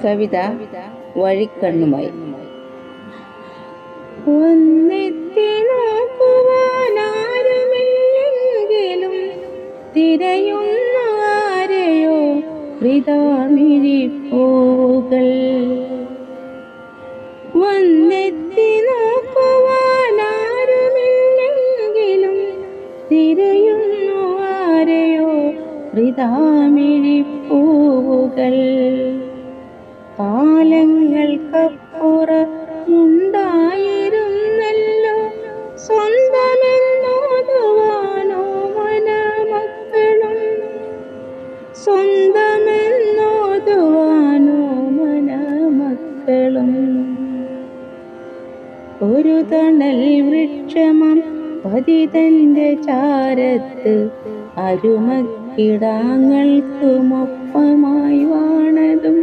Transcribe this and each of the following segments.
കവിത വഴിക്കണ്ണുമായി. ഒന്നെത്തി നോക്കുവാനാരുമില്ലെങ്കിലും തിരയുന്ന ആരെയോ വൃഥാമിഴിപ്പൂകൾ. ഒന്നെത്തി നോക്കുവാനാരുമില്ലെങ്കിലും തിരയുന്ന ആരെയോ വൃഥാമിഴിപ്പൂകൾ. കാലങ്ങൾക്കപ്പുറമുണ്ടായിരുന്നല്ലോ സ്വന്തമെന്നോതുവാനോ മനമക്കളും, സ്വന്തമെന്നോതുവാനോ മനമക്കളും. ഒരു തണൽ വൃക്ഷമം പതിതന്റെ ചാരത്ത് അരുമക്കിടാങ്ങൾക്കുമൊപ്പമായി വാണതും.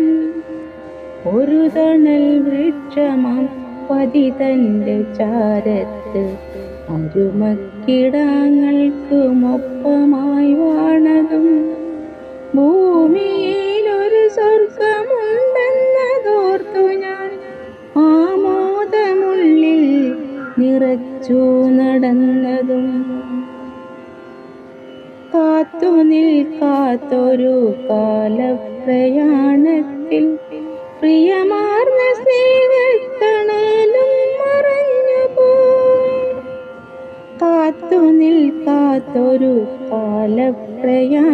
ഒരു തണൽ വൃക്ഷമം പതിതന്റെ ചാരത്ത് അരുമക്കിടാങ്ങൾക്കുമൊപ്പമായി വാണതും. ഭൂമിയിലൊരു സ്വർഗമുണ്ടെന്നതോർത്തു ഞാൻ ആമോദമുള്ളിൽ നിറച്ചു നടന്നതും. കാത്തു നിൽക്കാത്തൊരു കാലപ്രയാണത്തിൽ പ്രിയമാർന്ന സ്നേഹത്തണലും മറഞ്ഞുപോയി. കാത്തു നിൽക്കാത്തൊരു കാലപ്രയാണത്തിൽ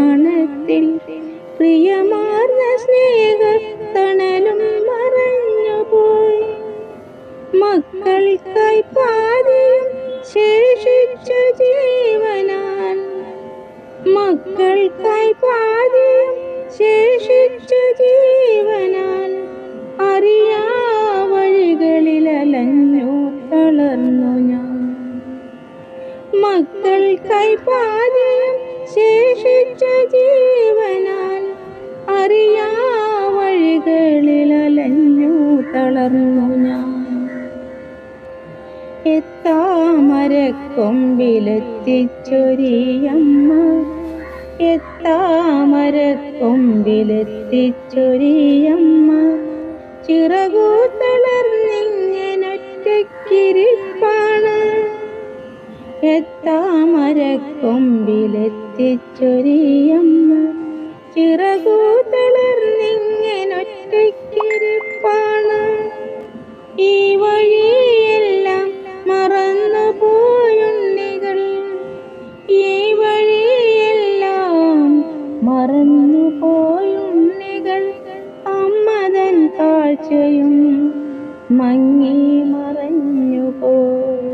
പ്രിയമാർന്ന സ്നേഹത്തണലും മറഞ്ഞുപോയി. മക്കൾക്കായി പാതിയും ശേഷിച്ച ജീവനാൽ, മക്കൾക്കായി പാതിയും ശേഷിച്ച ജീവനാൽ അറിയാ വഴികളിൽ അലഞ്ഞു തളർന്നു ഞാൻ. മക്കൾക്കായി പാതിയും ശേഷിച്ച ജീവനാൽ അറിയാ വഴികളിൽ അലഞ്ഞു തളർന്നു ഞാൻ. എത്താമരക്കൊമ്പിലെത്തിച്ചൊരിയമ്മ, എത്താമരക്കൊമ്പിലെത്തിച്ചൊരിയമ്മ ചിറകു തളർന്നിങ്ങനൊറ്റയ്ക്കിരിപ്പാണ്. എത്താമരക്കൊമ്പിലെത്തിച്ചൊരിയമ്മ ചിറകു തളർന്നിങ്ങനൊറ്റയ്ക്കിരിപ്പാണ്. ഈ വഴിയെല്ലാം മറന്നുപോയുണ്ണികൾ, ഈ വഴിയെല്ലാം മറന്നുപോയുണ്ണികൾ. അമ്മതൻ കാഴ്ചയും മങ്ങി മറഞ്ഞുപോയി.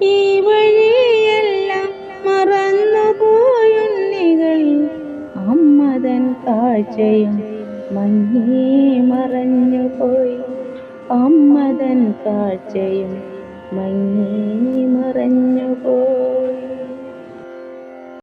ഈ വഴിയെല്ലാം മറന്നുപോയുണ്ണികൾ, അമ്മതൻ കാഴ്ചയും മങ്ങി മറഞ്ഞുപോയി. അമ്മതൻ കാഴ്ചയും മങ്ങി മറഞ്ഞുപോയി.